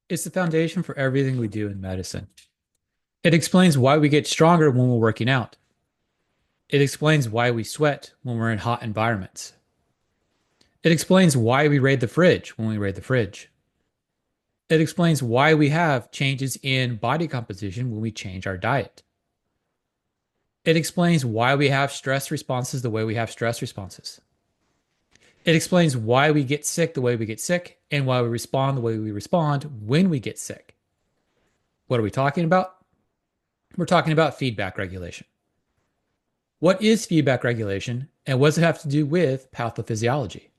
It's the foundation for everything we do in medicine. It explains why we get stronger when we're working out. It explains why we sweat when we're in hot environments. It explains why we raid the fridge when we raid the fridge. It explains why we have changes in body composition when we change our diet. It explains why we have stress responses the way we have stress responses. It explains why we get sick the way we get sick and why we respond the way we respond when we get sick. What are we talking about? We're talking about feedback regulation. What is feedback regulation and what does it have to do with pathophysiology?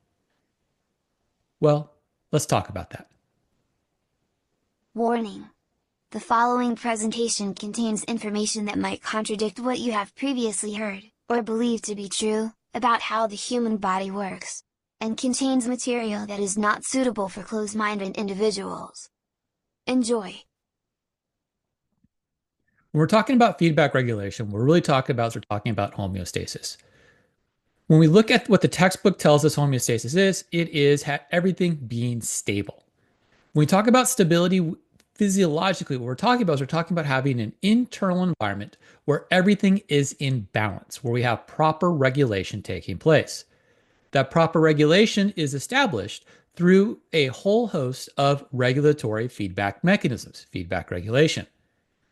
Well, let's talk about that. Warning. The following presentation contains information that might contradict what you have previously heard, or believed to be true, about how the human body works, and contains material that is not suitable for closed-minded individuals. Enjoy! When we're talking about feedback regulation, we're really talking about homeostasis. When we look at what the textbook tells us homeostasis is, it is everything being stable. When we talk about stability physiologically, what we're talking about is we're talking about having an internal environment where everything is in balance, where we have proper regulation taking place. That proper regulation is established through a whole host of regulatory feedback mechanisms, feedback regulation.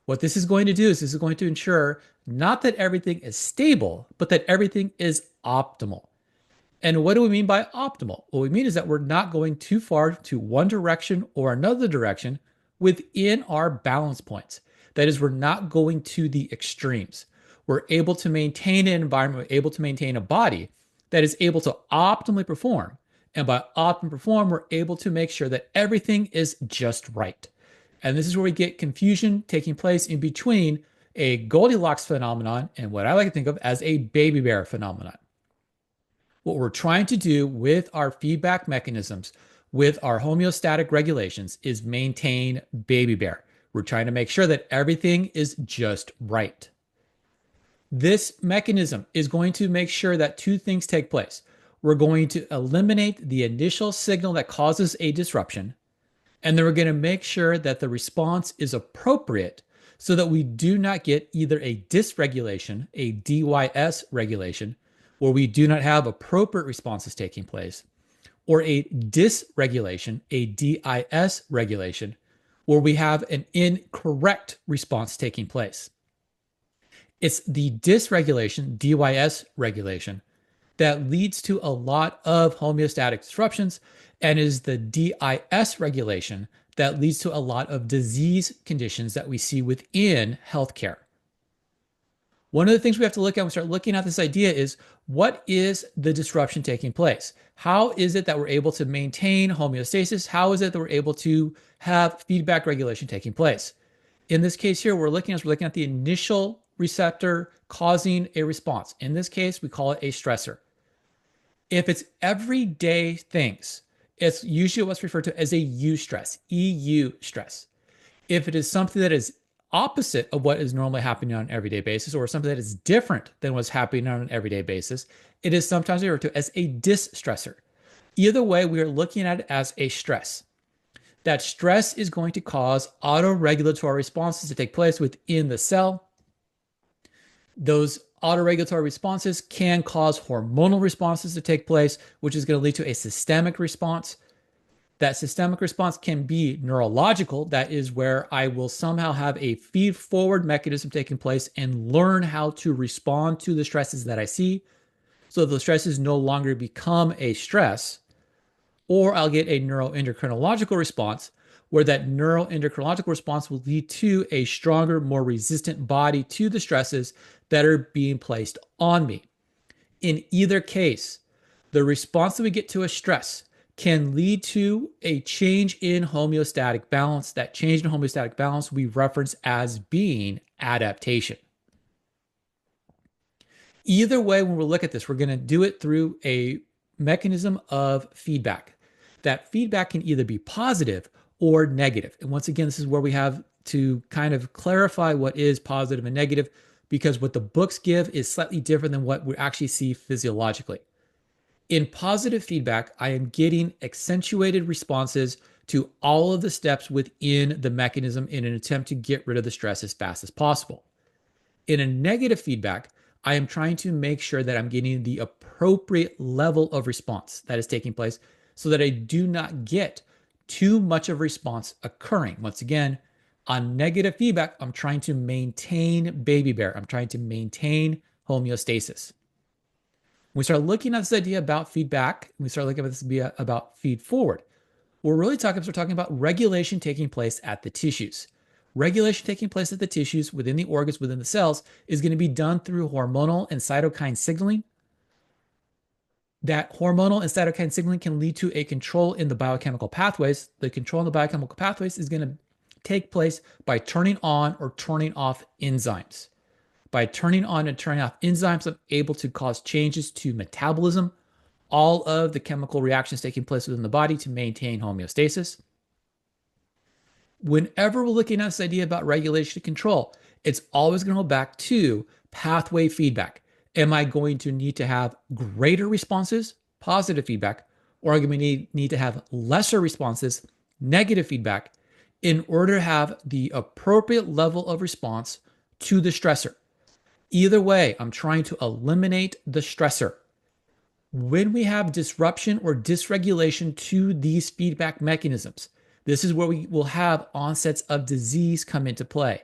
What this is going to do is this is going to ensure not that everything is stable, but that everything is optimal. And what do we mean by optimal? What we mean is that we're not going too far to one direction or another direction within our balance points. That is, we're not going to the extremes. We're able to maintain an environment, we're able to maintain a body that is able to optimally perform. And by optimally perform, we're able to make sure that everything is just right. And this is where we get confusion taking place in between a Goldilocks phenomenon and what I like to think of as a baby bear phenomenon. What we're trying to do with our feedback mechanisms, with our homeostatic regulations, is maintain baby bear. We're trying to make sure that everything is just right. This mechanism is going to make sure that two things take place. We're going to eliminate the initial signal that causes a disruption, and then we're going to make sure that the response is appropriate so that we do not get either a dysregulation, a DYS regulation, where we do not have appropriate responses taking place, or a dysregulation, a DIS regulation, where we have an incorrect response taking place. It's the dysregulation, DYS regulation, that leads to a lot of homeostatic disruptions and is the DIS regulation that leads to a lot of disease conditions that we see within healthcare. One of the things we have to look at when we start looking at this idea is what is the disruption taking place? How is it that we're able to maintain homeostasis? How is it that we're able to have feedback regulation taking place? In this case here, we're looking at the initial receptor causing a response. In this case, we call it a stressor. If it's everyday things, it's usually what's referred to as a eustress, EU stress. If it is something that is opposite of what is normally happening on an everyday basis, or something that is different than what's happening on an everyday basis, it is sometimes referred to as a dysstressor. Either way, we are looking at it as a stress. That stress is going to cause autoregulatory responses to take place within the cell. Those autoregulatory responses can cause hormonal responses to take place, which is going to lead to a systemic response. That systemic response can be neurological. That is where I will somehow have a feed forward mechanism taking place and learn how to respond to the stresses that I see. So the stresses no longer become a stress, or I'll get a neuroendocrinological response where that neuroendocrinological response will lead to a stronger, more resistant body to the stresses that are being placed on me. In either case, the response that we get to a stress can lead to a change in homeostatic balance. That change in homeostatic balance we reference as being adaptation. Either way, when we look at this, we're going to do it through a mechanism of feedback. That feedback can either be positive or negative. And once again, this is where we have to kind of clarify what is positive and negative, because what the books give is slightly different than what we actually see physiologically. In positive feedback, I am getting accentuated responses to all of the steps within the mechanism in an attempt to get rid of the stress as fast as possible. In a negative feedback, I am trying to make sure that I'm getting the appropriate level of response that is taking place so that I do not get too much of response occurring. Once again, on negative feedback, I'm trying to maintain baby bear. I'm trying to maintain homeostasis. When we start looking at this idea about feedback, we start looking at this idea about feed forward. We're talking about regulation taking place at the tissues. Regulation taking place at the tissues within the organs, within the cells, is going to be done through hormonal and cytokine signaling. That hormonal and cytokine signaling can lead to a control in the biochemical pathways. The control in the biochemical pathways is going to take place by turning on or turning off enzymes. By turning on and turning off enzymes, I'm able to cause changes to metabolism, all of the chemical reactions taking place within the body to maintain homeostasis. Whenever we're looking at this idea about regulation and control, it's always going to go back to pathway feedback. Am I going to need to have greater responses, positive feedback, or am I going to need to have lesser responses, negative feedback, in order to have the appropriate level of response to the stressor? Either way, I'm trying to eliminate the stressor. When we have disruption or dysregulation to these feedback mechanisms, this is where we will have onsets of disease come into play.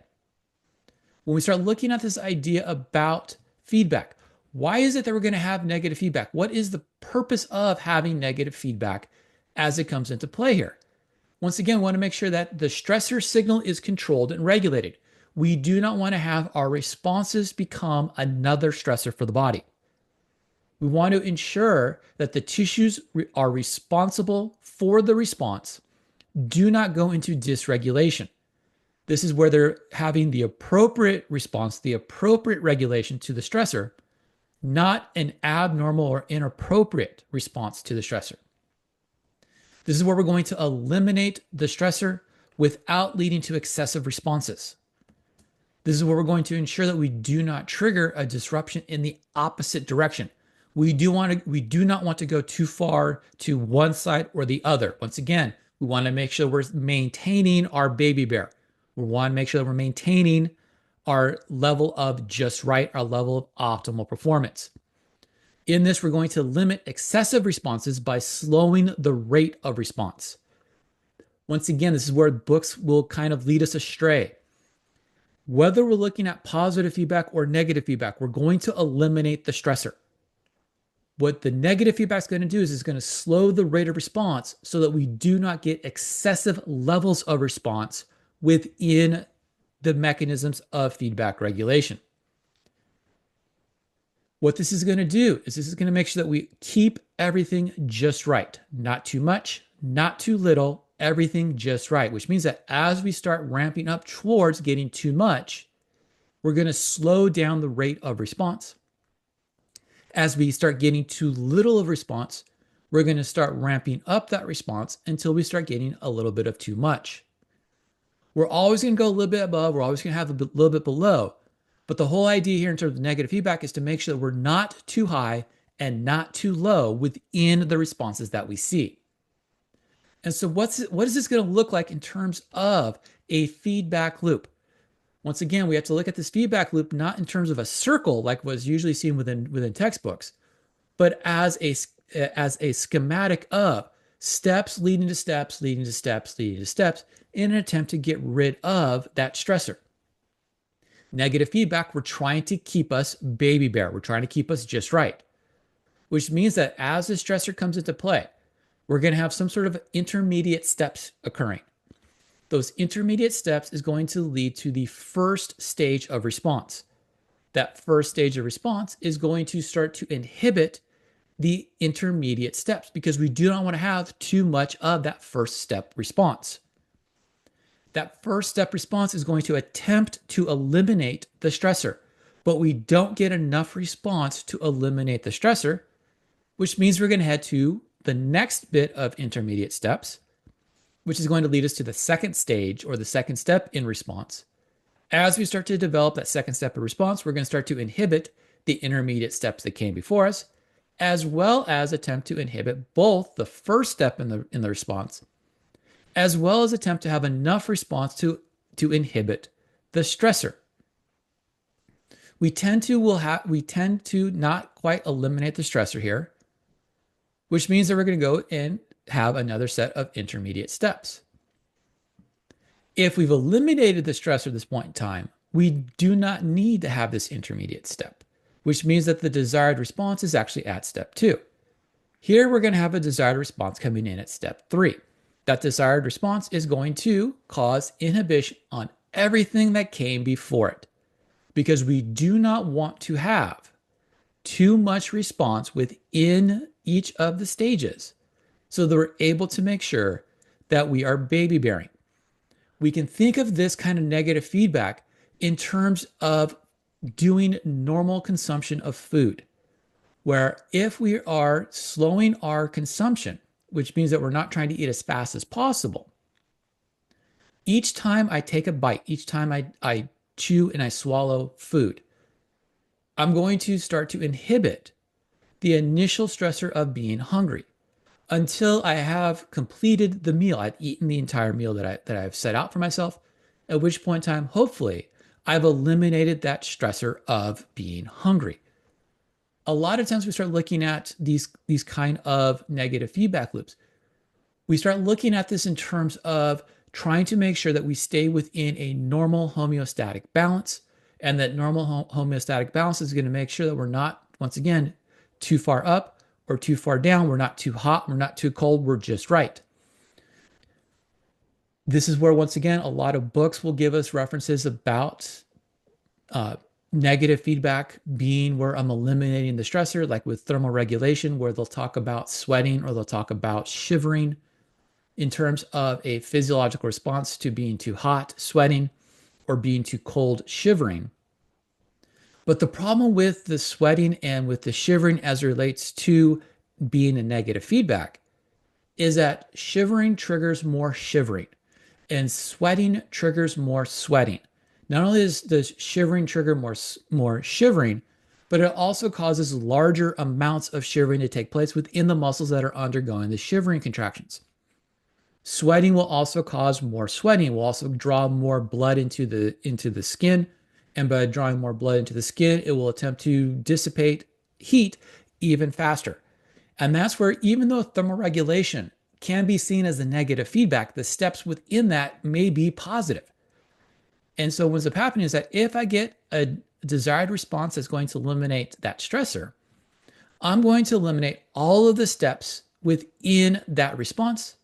When we start looking at this idea about feedback, why is it that we're going to have negative feedback? What is the purpose of having negative feedback as it comes into play here? Once again, we want to make sure that the stressor signal is controlled and regulated. We do not want to have our responses become another stressor for the body. We want to ensure that the tissues are responsible for the response, do not go into dysregulation. This is where they're having the appropriate response, the appropriate regulation to the stressor, not an abnormal or inappropriate response to the stressor. This is where we're going to eliminate the stressor without leading to excessive responses. This is where we're going to ensure that we do not trigger a disruption in the opposite direction. We do not want to go too far to one side or the other. Once again, we want to make sure we're maintaining our baby bear. We want to make sure that we're maintaining our level of just right, our level of optimal performance. In this, we're going to limit excessive responses by slowing the rate of response. Once again, this is where books will kind of lead us astray. Whether we're looking at positive feedback or negative feedback, we're going to eliminate the stressor. What the negative feedback is going to do is it's going to slow the rate of response so that we do not get excessive levels of response within the mechanisms of feedback regulation. What this is going to do is this is going to make sure that we keep everything just right. Not too much, not too little, everything just right, which means that as we start ramping up towards getting too much, we're going to slow down the rate of response. As we start getting too little of response, we're going to start ramping up that response until we start getting a little bit of too much. We're always going to go a little bit above, we're always going to have a little bit below. But the whole idea here in terms of negative feedback is to make sure that we're not too high and not too low within the responses that we see. And so what is this going to look like in terms of a feedback loop? Once again, we have to look at this feedback loop not in terms of a circle like was usually seen within textbooks, but as a schematic of steps leading to steps, leading to steps, leading to steps in an attempt to get rid of that stressor. Negative feedback, we're trying to keep us baby bear. We're trying to keep us just right, which means that as the stressor comes into play, we're going to have some sort of intermediate steps occurring. Those intermediate steps is going to lead to the first stage of response. That first stage of response is going to start to inhibit the intermediate steps because we do not want to have too much of that first step response. That first step response is going to attempt to eliminate the stressor, but we don't get enough response to eliminate the stressor, which means we're going to head to the next bit of intermediate steps, which is going to lead us to the second stage or the second step in response. As we start to develop that second step of response, we're going to start to inhibit the intermediate steps that came before us, as well as attempt to inhibit both the first step in the response as well as attempt to have enough response to inhibit the stressor. We tend to not quite eliminate the stressor here, which means that we're going to go and have another set of intermediate steps. If we've eliminated the stressor at this point in time, we do not need to have this intermediate step, which means that the desired response is actually at step 2. Here we're going to have a desired response coming in at step 3. That desired response is going to cause inhibition on everything that came before it, because we do not want to have too much response within each of the stages so that we're able to make sure that we are baby bearing. We can think of this kind of negative feedback in terms of doing normal consumption of food, where if we are slowing our consumption, which means that we're not trying to eat as fast as possible, each time I take a bite, each time I chew and I swallow food, I'm going to start to inhibit the initial stressor of being hungry until I have completed the meal. I've eaten the entire meal that I've set out for myself, at which point in time, hopefully, I've eliminated that stressor of being hungry. A lot of times we start looking at these kind of negative feedback loops. We start looking at this in terms of trying to make sure that we stay within a normal homeostatic balance, and that normal homeostatic balance is going to make sure that we're not, once again, too far up or too far down. We're not too hot, we're not too cold, we're just right. This is where, once again, a lot of books will give us references about negative feedback being where I'm eliminating the stressor, like with thermal regulation, where they'll talk about sweating or they'll talk about shivering in terms of a physiological response to being too hot, sweating, or being too cold, shivering. But the problem with the sweating and with the shivering as it relates to being a negative feedback is that shivering triggers more shivering and sweating triggers more sweating. Not only does shivering trigger more shivering, but it also causes larger amounts of shivering to take place within the muscles that are undergoing the shivering contractions. Sweating will also cause more sweating, will also draw more blood into the skin. And by drawing more blood into the skin, it will attempt to dissipate heat even faster. And that's where, even though thermoregulation can be seen as a negative feedback, the steps within that may be positive. And so what's up happening is that if I get a desired response that's going to eliminate that stressor, I'm going to eliminate all of the steps within that response.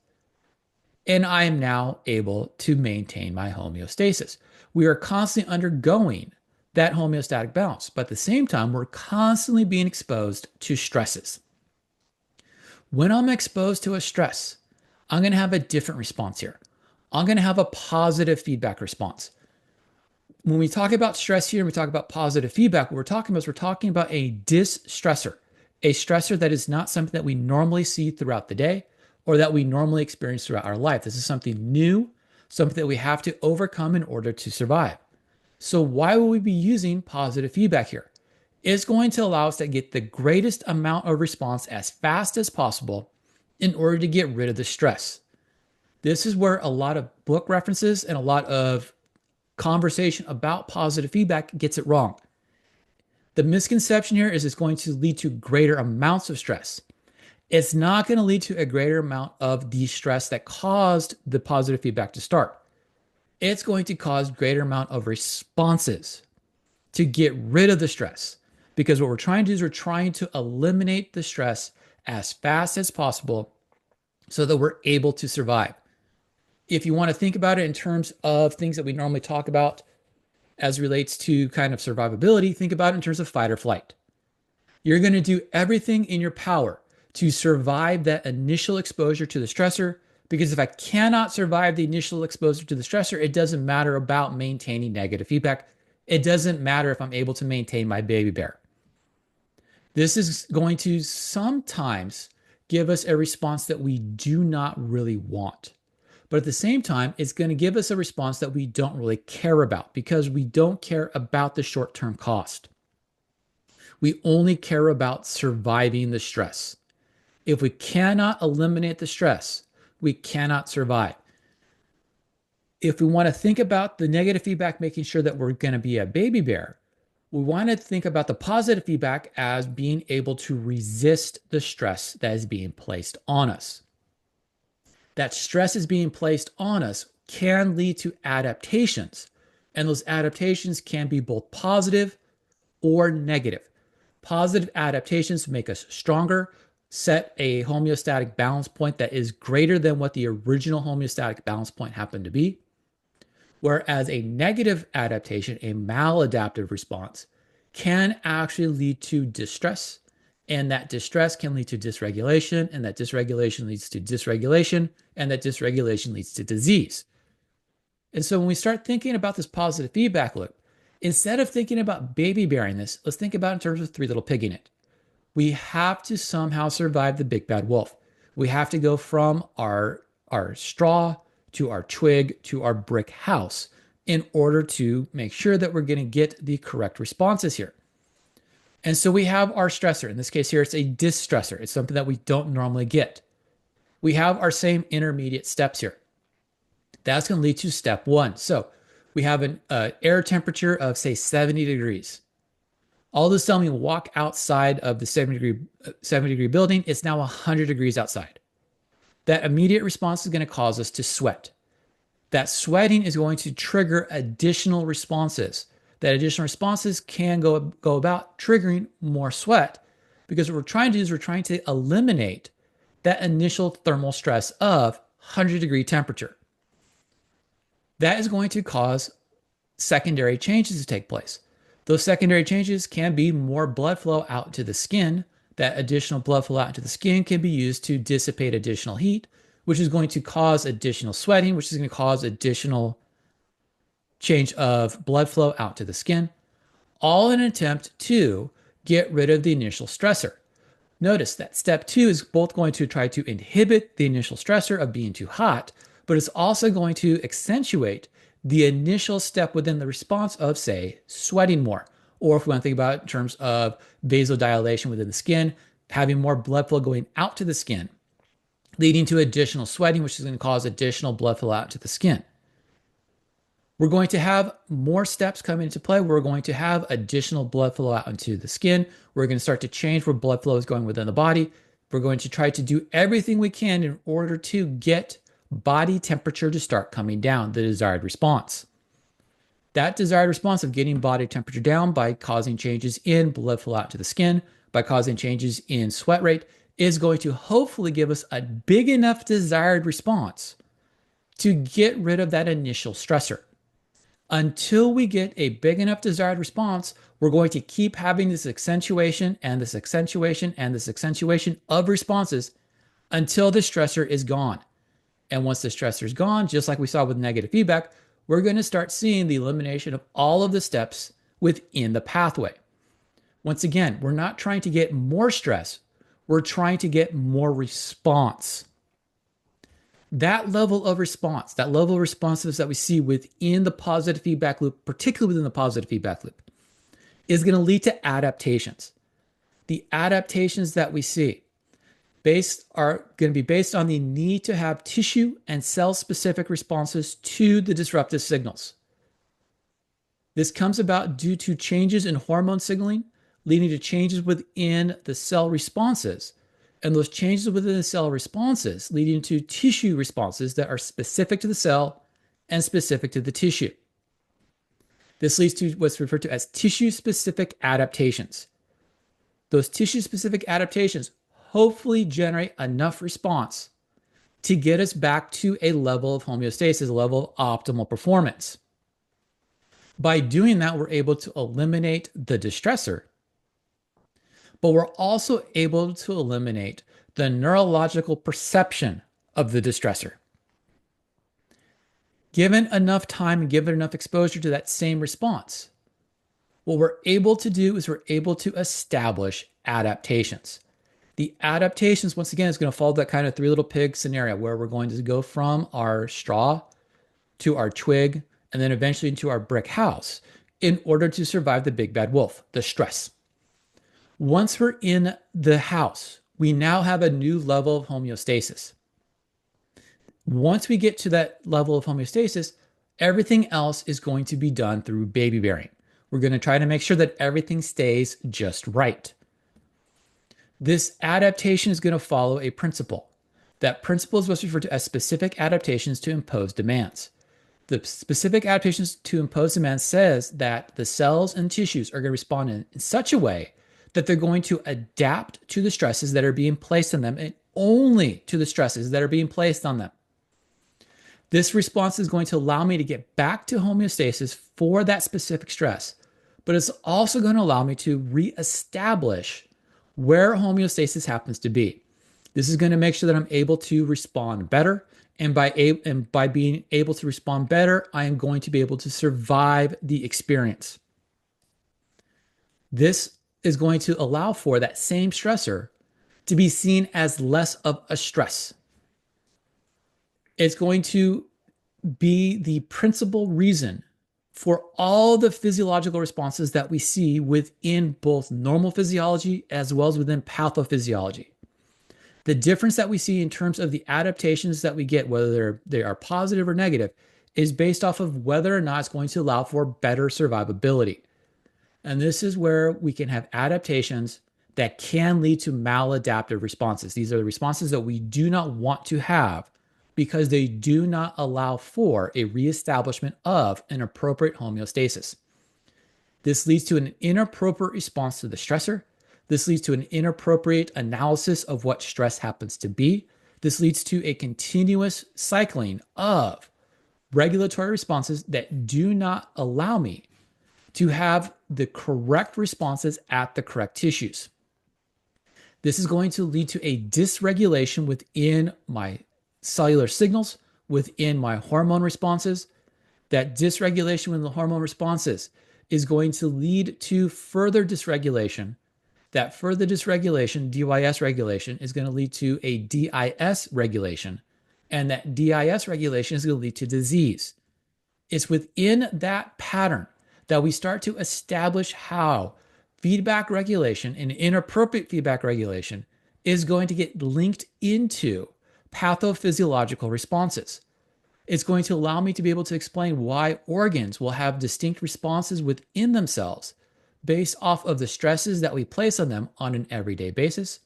And I am now able to maintain my homeostasis. We are constantly undergoing that homeostatic balance, but at the same time, we're constantly being exposed to stresses. When I'm exposed to a stress, I'm going to have a different response here. I'm going to have a positive feedback response. When we talk about stress here and we talk about positive feedback, what we're talking about a distressor, a stressor that is not something that we normally see throughout the day or that we normally experience throughout our life. This is something new, something that we have to overcome in order to survive. So why will we be using positive feedback here? It's going to allow us to get the greatest amount of response as fast as possible in order to get rid of the stress. This is where a lot of book references and a lot of conversation about positive feedback gets it wrong. The misconception here is it's going to lead to greater amounts of stress. It's not going to lead to a greater amount of the stress that caused the positive feedback to start. It's going to cause greater amount of responses to get rid of the stress. Because what we're trying to do is we're trying to eliminate the stress as fast as possible so that we're able to survive. If you want to think about it in terms of things that we normally talk about as relates to kind of survivability, think about it in terms of fight or flight. You're going to do everything in your power to survive that initial exposure to the stressor, because if I cannot survive the initial exposure to the stressor, it doesn't matter about maintaining negative feedback. It doesn't matter if I'm able to maintain my baby bear. This is going to sometimes give us a response that we do not really want. But at the same time, it's going to give us a response that we don't really care about because we don't care about the short-term cost. We only care about surviving the stress. If we cannot eliminate the stress, we cannot survive. If we want to think about the negative feedback, making sure that we're going to be a baby bear, we want to think about the positive feedback as being able to resist the stress that is being placed on us. That stress is being placed on us can lead to adaptations, and those adaptations can be both positive or negative. Positive adaptations make us stronger, set a homeostatic balance point that is greater than what the original homeostatic balance point happened to be. Whereas a negative adaptation, a maladaptive response, can actually lead to distress. And that distress can lead to dysregulation, and that dysregulation leads to dysregulation, and that dysregulation leads to disease. And so when we start thinking about this positive feedback loop, instead of thinking about baby bearing this, let's think about it in terms of three little pig in it. We have to somehow survive the big bad wolf. We have to go from our straw to our twig to our brick house in order to make sure that we're going to get the correct responses here. And so we have our stressor. In this case here, it's a distressor. It's something that we don't normally get. We have our same intermediate steps here. That's going to lead to step one. So we have an air temperature of, say, 70 degrees. All of a sudden, we walk outside of the 70-degree building. It's now 100 degrees outside. That immediate response is going to cause us to sweat. That sweating is going to trigger additional responses. That additional responses can go about triggering more sweat, because what we're trying to do is we're trying to eliminate that initial thermal stress of 100-degree temperature. That is going to cause secondary changes to take place. Those secondary changes can be more blood flow out to the skin. That additional blood flow out to the skin can be used to dissipate additional heat, which is going to cause additional sweating, which is going to cause additional change of blood flow out to the skin, all in an attempt to get rid of the initial stressor. Notice that step two is both going to try to inhibit the initial stressor of being too hot, but it's also going to accentuate the initial step within the response of, say, sweating more. Or if we want to think about it in terms of vasodilation within the skin, having more blood flow going out to the skin, leading to additional sweating, which is going to cause additional blood flow out to the skin. We're going to have more steps come into play. We're going to have additional blood flow out into the skin. We're going to start to change where blood flow is going within the body. We're going to try to do everything we can in order to get body temperature to start coming down, the desired response. That desired response of getting body temperature down by causing changes in blood flow out to the skin, by causing changes in sweat rate, is going to hopefully give us a big enough desired response to get rid of that initial stressor. Until we get a big enough desired response, we're going to keep having this accentuation and this accentuation and this accentuation of responses until the stressor is gone. And once the stressor is gone, just like we saw with negative feedback, we're going to start seeing the elimination of all of the steps within the pathway. Once again, we're not trying to get more stress. We're trying to get more response. That level of response, that level of responsiveness that we see within the positive feedback loop, particularly within the positive feedback loop, is going to lead to adaptations. The adaptations that we see are going to be based on the need to have tissue and cell-specific responses to the disruptive signals. This comes about due to changes in hormone signaling, leading to changes within the cell responses, and those changes within the cell responses leading to tissue responses that are specific to the cell and specific to the tissue. This leads to what's referred to as tissue-specific adaptations. Those tissue-specific adaptations hopefully generate enough response to get us back to a level of homeostasis, a level of optimal performance. By doing that, we're able to eliminate the distressor, but we're also able to eliminate the neurological perception of the distressor. Given enough time and given enough exposure to that same response, what we're able to do is we're able to establish adaptations. The adaptations, once again, is going to follow that kind of three little pig scenario where we're going to go from our straw to our twig and then eventually into our brick house in order to survive the big bad wolf, the stress. Once we're in the house, we now have a new level of homeostasis. Once we get to that level of homeostasis, Everything else is going to be done through baby bearing. We're going to try to make sure that everything stays just right. This adaptation is going to follow a principle. That principle is what's referred to as specific adaptations to impose demands. The specific adaptations to impose demands says that the cells and tissues are going to respond in such a way that they're going to adapt to the stresses that are being placed on them and only to the stresses that are being placed on them. This response is going to allow me to get back to homeostasis for that specific stress, but it's also going to allow me to reestablish where homeostasis happens to be. This is going to make sure that I'm able to respond better. And by being able to respond better, I am going to be able to survive the experience. This is going to allow for that same stressor to be seen as less of a stress. It's going to be the principal reason for all the physiological responses that we see within both normal physiology as well as within pathophysiology. The difference that we see in terms of the adaptations that we get, whether they are positive or negative, is based off of whether or not it's going to allow for better survivability. And this is where we can have adaptations that can lead to maladaptive responses. These are the responses that we do not want to have because they do not allow for a reestablishment of an appropriate homeostasis. This leads to an inappropriate response to the stressor. This leads to an inappropriate analysis of what stress happens to be. This leads to a continuous cycling of regulatory responses that do not allow me to have the correct responses at the correct tissues. This is going to lead to a dysregulation within my cellular signals, within my hormone responses. That dysregulation within the hormone responses is going to lead to further dysregulation. That further dysregulation, DYS regulation, is going to lead to a DIS regulation. And that DIS regulation is going to lead to disease. It's within that pattern that we start to establish how feedback regulation and inappropriate feedback regulation is going to get linked into pathophysiological responses. It's going to allow me to be able to explain why organs will have distinct responses within themselves based off of the stresses that we place on them on an everyday basis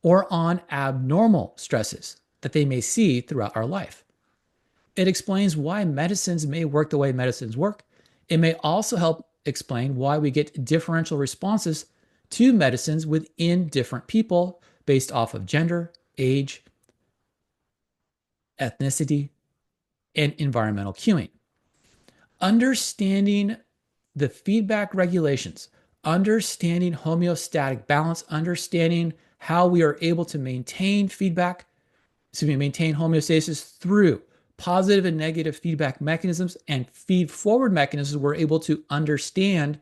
or on abnormal stresses that they may see throughout our life. It explains why medicines may work the way medicines work. It may also help explain why we get differential responses to medicines within different people based off of gender, age, ethnicity, and environmental cueing. Understanding the feedback regulations, understanding homeostatic balance, understanding how we are able to maintain maintain homeostasis through positive and negative feedback mechanisms and feed forward mechanisms, we're able to understand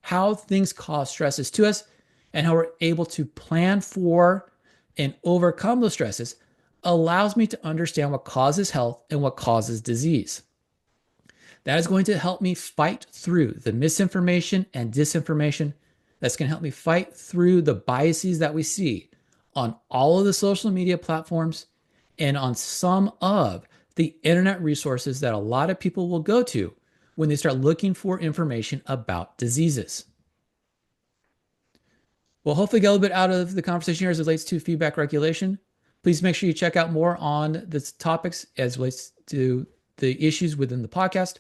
how things cause stresses to us and how we're able to plan for and overcome those stresses allows me to understand what causes health and what causes disease. That is going to help me fight through the misinformation and disinformation. That's going to help me fight through the biases that we see on all of the social media platforms and on some of the internet resources that a lot of people will go to when they start looking for information about diseases. Well, hopefully get a little bit out of the conversation here as it relates to feedback regulation. Please make sure you check out more on the topics as it relates to the issues within the podcast.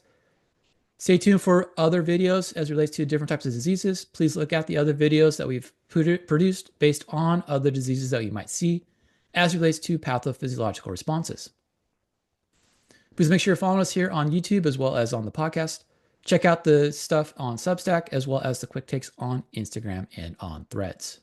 Stay tuned for other videos as it relates to different types of diseases. Please look at the other videos that we've produced based on other diseases that you might see as it relates to pathophysiological responses. Please make sure you're following us here on YouTube as well as on the podcast. Check out the stuff on Substack as well as the quick takes on Instagram and on Threads.